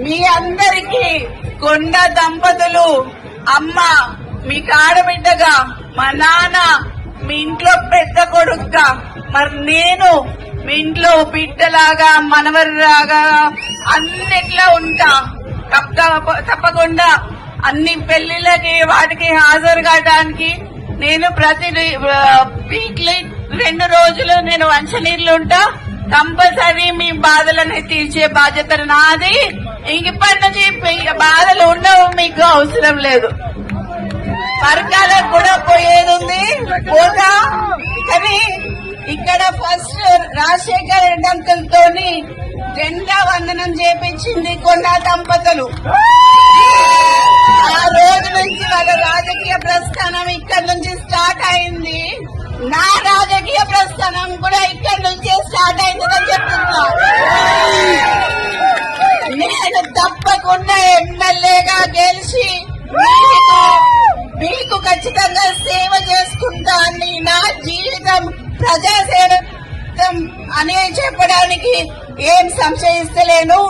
మీ అందరికీ కొండ దంపతులు అమ్మ మీకు ఆడబిడ్డగా, మా నాన్న మీ ఇంట్లో పెద్ద కొడుకుగా, మరి నేను మీ ఇంట్లో బిడ్డలాగా మనవరిలాగా అన్నిట్లో ఉంటా. తప్పకుండా అన్ని పెళ్లిళ్ళకి వాటికి హాజరు కావడానికి నేను ప్రతి వీక్లీ 2 రోజులు నేను వంచనీర్లు ఉంటా. కంపల్సరీ మీ బాధలను తీర్చే బాధ్యత నాది. ఇప్పటి నుంచి బాధలు ఉండవు, మీకు అవసరం లేదు. పరకాలకు కూడా పోయేది ఉంది, పోతా. కానీ ఇక్కడ ఫస్ట్ రాజశేఖర్ రెడ్డి అంకుల్ తోని జెండా వందనం చేపించింది కొండ దంపతులు. ఆ రోజు నుంచి వాళ్ళ రాజకీయ ప్రస్థానం ఇక్కడ నుంచి స్టార్ట్ అయింది. నా రాజకీయ ప్రస్థానం కూడా ఇక్కడ నుంచే స్టార్ట్ అయిందని చెప్తున్నా. నేను తప్పకుండా ఎమ్మెల్యేగా గెలిచి మీకు ఖచ్చితంగా సేవ చేసుకుంటా అని, నా జీవితం ప్రజాసేవ అని చెప్పడానికి ఏం సంశయిస్తలేను.